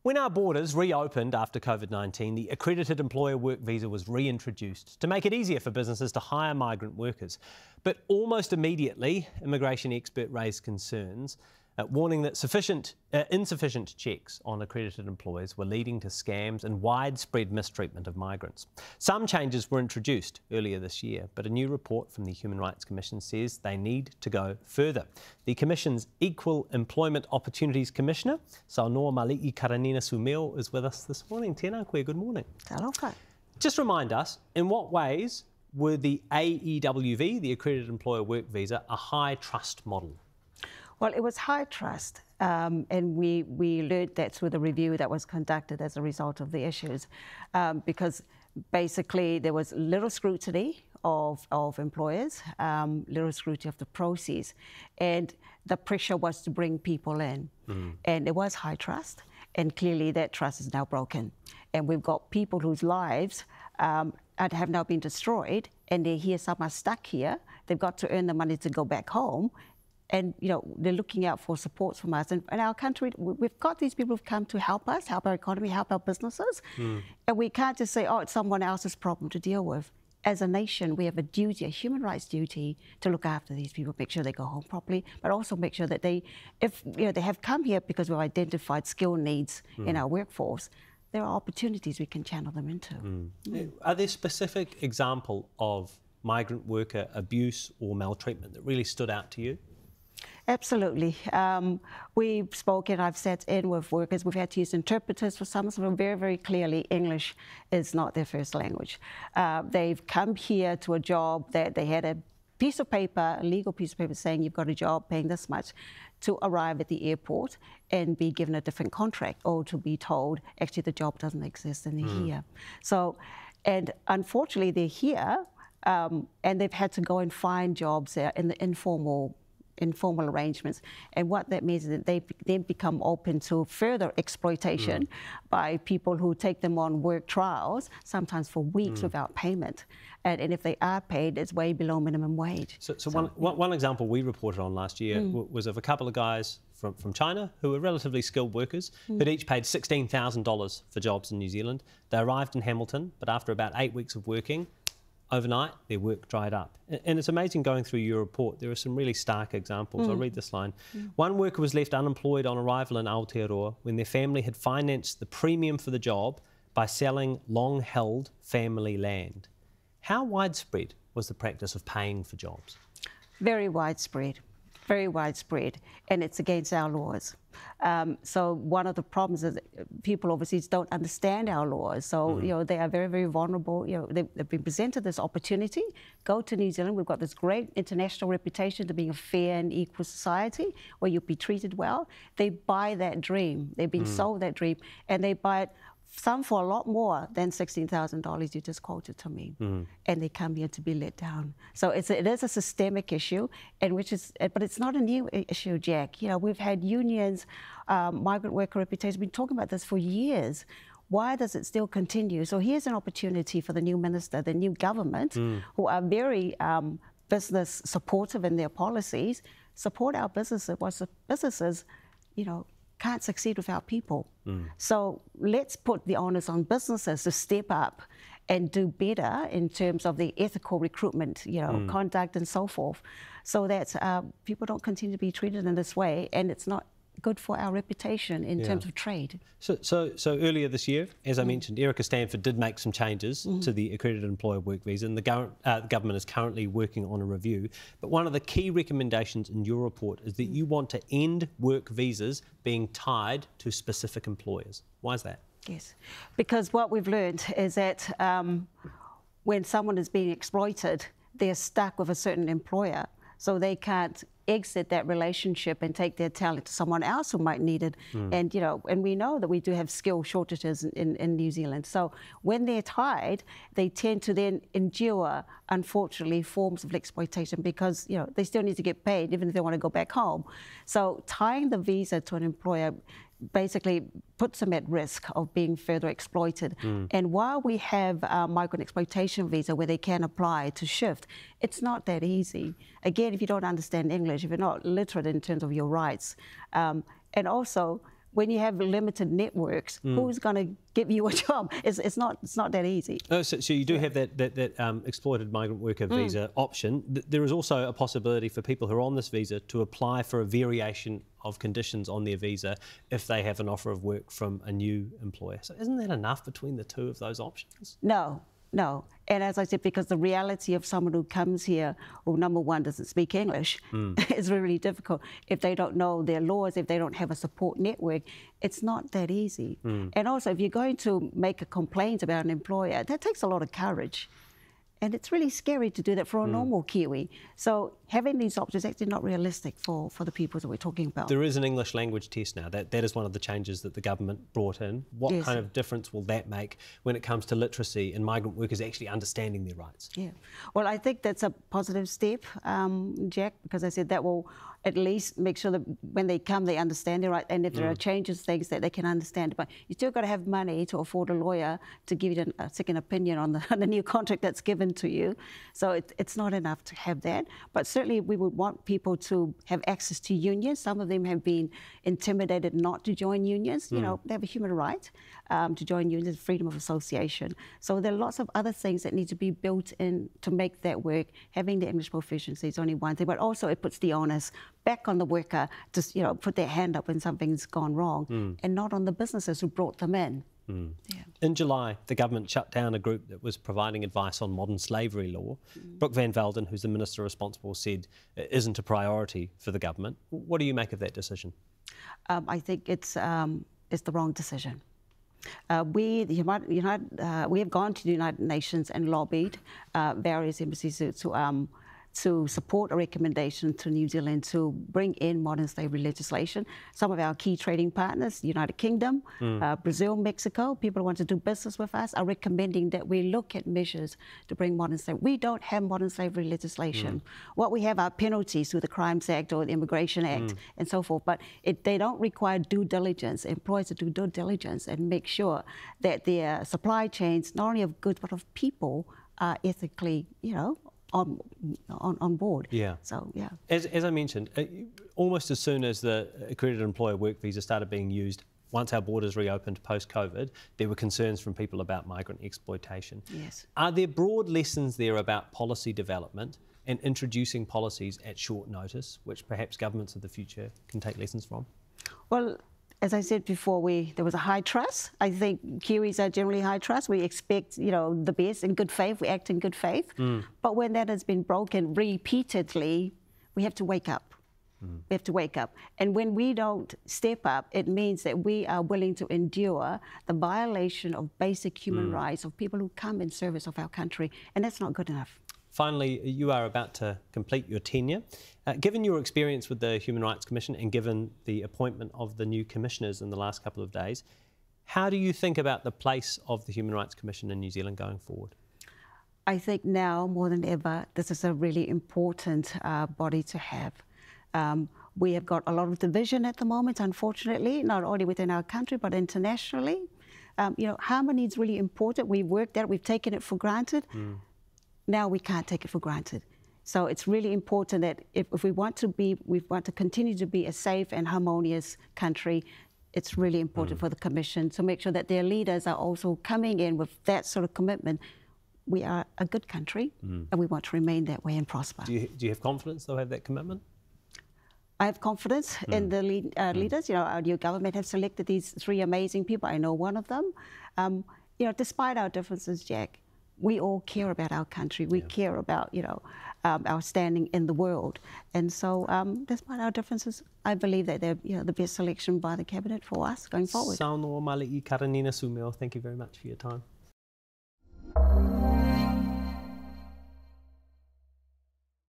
When our borders reopened after COVID-19, the accredited employer work visa was reintroduced to make it easier for businesses to hire migrant workers. But almost immediately, immigration expert raised concerns, warning that insufficient checks on accredited employers were leading to scams and widespread mistreatment of migrants. Some changes were introduced earlier this year, but a new report from the Human Rights Commission says they need to go further. The Commission's Equal Employment Opportunities Commissioner, Saunoa Mali'i Karanina-Sumeo, is with us this morning. Tēnā koe, good morning. Aloha. Just remind us, in what ways were the AEWV, the Accredited Employer Work Visa, a high trust model? Well, it was high trust, and we learned that through the review that was conducted as a result of the issues, because basically there was little scrutiny of employers, little scrutiny of the process, and the pressure was to bring people in. And it was high trust, and clearly that trust is now broken. And we've got people whose lives have now been destroyed, and they're here, some are stuck here, they've got to earn the money to go back home. And, you know, they're looking out for support from us. And in our country, we've got these people who've come to help us, help our economy, help our businesses. And we can't just say, oh, it's someone else's problem to deal with. As a nation, we have a duty, a human rights duty, to look after these people, make sure they go home properly, but also make sure that they have come here because we've identified skill needs in our workforce, there are opportunities we can channel them into. Are there specific examples of migrant worker abuse or maltreatment that really stood out to you? Absolutely. We've spoken, I've sat in with workers, we've had to use interpreters for some of them very, very clearly English is not their first language. They've come here to a job that they had a piece of paper, a legal piece of paper saying you've got a job paying this much, to arrive at the airport and be given a different contract, or to be told actually the job doesn't exist and they're here. So, and unfortunately they're here and they've had to go and find jobs in the informal arrangements, and what that means is that they then become open to further exploitation by people who take them on work trials, sometimes for weeks without payment, and if they are paid, it's way below minimum wage. So one example we reported on last year was of a couple of guys from China who were relatively skilled workers, but each paid $16,000 for jobs in New Zealand. They arrived in Hamilton, but after about 8 weeks of working, overnight, their work dried up. And it's amazing going through your report. There are some really stark examples. I'll read this line. One worker was left unemployed on arrival in Aotearoa when their family had financed the premium for the job by selling long-held family land. How widespread was the practice of paying for jobs? Very widespread, and it's against our laws. So one of the problems is that people overseas don't understand our laws. So, you know, they are very, very vulnerable. You know, they've been presented this opportunity. Go to New Zealand. We've got this great international reputation to being a fair and equal society where you'll be treated well. They buy that dream. They've been sold that dream, and they buy it, some for a lot more than $16,000 you just quoted to me, and they come here to be let down. So it is a systemic issue, and but it's not a new issue, Jack. You know, we've had unions, migrant worker reputation, been talking about this for years. Why does it still continue? So here's an opportunity for the new minister, the new government, who are very business supportive in their policies, support our businesses. Whilst businesses, you know, can't succeed without people. So let's put the onus on businesses to step up and do better in terms of the ethical recruitment, you know, conduct and so forth, so that people don't continue to be treated in this way, and it's not good for our reputation in terms of trade. So earlier this year, as I mentioned, Erica Stanford did make some changes to the Accredited Employer Work Visa, and the government is currently working on a review. But one of the key recommendations in your report is that you want to end work visas being tied to specific employers. Why is that? Yes, because what we've learned is that when someone is being exploited, they're stuck with a certain employer, so they can't exit that relationship and take their talent to someone else who might need it. And, you know, and we know that we do have skill shortages in New Zealand. So when they're tied, they tend to then endure, unfortunately, forms of exploitation because, you know, they still need to get paid even if they want to go back home. So tying the visa to an employer basically puts them at risk of being further exploited. And while we have a migrant exploitation visa where they can apply to shift, it's not that easy. Again, if you don't understand English, if you're not literate in terms of your rights, and also when you have limited networks, who's going to give you a job? It's not that easy. Oh, so you do have that exploited migrant worker visa option. There is also a possibility for people who are on this visa to apply for a variation of conditions on their visa if they have an offer of work from a new employer. So isn't that enough between the two of those options? No. And as I said, because the reality of someone who comes here, who number one doesn't speak English, is really difficult. If they don't know their laws, if they don't have a support network, it's not that easy. And also, if you're going to make a complaint about an employer, that takes a lot of courage. And it's really scary to do that for a normal Kiwi. So having these options is actually not realistic for the people that we're talking about. There is an English language test now. That is one of the changes that the government brought in. What kind of difference will that make when it comes to literacy and migrant workers actually understanding their rights? Yeah, well, I think that's a positive step, Jack, because I said that will at least make sure that when they come, they understand their right, and if there are changes, things that they can understand. But you still got to have money to afford a lawyer to give you a second opinion on the new contract that's given to you. So it's not enough to have that. But certainly we would want people to have access to unions. Some of them have been intimidated not to join unions. You know, they have a human right to join unions, freedom of association. So there are lots of other things that need to be built in to make that work. Having the English proficiency is only one thing, but also it puts the onus back on the worker to put their hand up when something's gone wrong, and not on the businesses who brought them in. Yeah. In July, the government shut down a group that was providing advice on modern slavery law. Brooke Van Velden, who's the minister responsible, said it isn't a priority for the government. What do you make of that decision? I think it's the wrong decision. We have gone to the United Nations and lobbied various embassies to support a recommendation to New Zealand to bring in modern slavery legislation. Some of our key trading partners, United Kingdom, Brazil, Mexico, people who want to do business with us, are recommending that we look at measures to bring modern slavery. We don't have modern slavery legislation. What we have are penalties through the Crimes Act or the Immigration Act and so forth, but they don't require due diligence. Employers to do due diligence and make sure that their supply chains, not only of goods but of people, are ethically, on board. Yeah. So, yeah. As I mentioned, almost as soon as the accredited employer work visa started being used, once our borders reopened post-COVID, there were concerns from people about migrant exploitation. Yes. Are there broad lessons there about policy development and introducing policies at short notice, which perhaps governments of the future can take lessons from? Well, as I said before, there was a high trust. I think Kiwis are generally high trust. We expect, the best in good faith. We act in good faith. But when that has been broken repeatedly, we have to wake up. We have to wake up. And when we don't step up, it means that we are willing to endure the violation of basic human rights of people who come in service of our country. And that's not good enough. Finally, you are about to complete your tenure. Given your experience with the Human Rights Commission and given the appointment of the new commissioners in the last couple of days, how do you think about the place of the Human Rights Commission in New Zealand going forward? I think now more than ever, this is a really important body to have. We have got a lot of division at the moment, unfortunately, not only within our country, but internationally. Harmony is really important. We've worked at it, we've taken it for granted. Now we can't take it for granted. So it's really important that if we want to continue to be a safe and harmonious country, it's really important for the Commission to make sure that their leaders are also coming in with that sort of commitment. We are a good country and we want to remain that way and prosper. Do you have confidence they'll have that commitment? I have confidence in the leaders. Our new government have selected these three amazing people. I know one of them. Despite our differences, Jack, we all care about our country. We care about, our standing in the world. And so, despite our differences, I believe that they're, the best selection by the Cabinet for us going forward. Saunoa Mali'i Karanina Sumio, thank you very much for your time.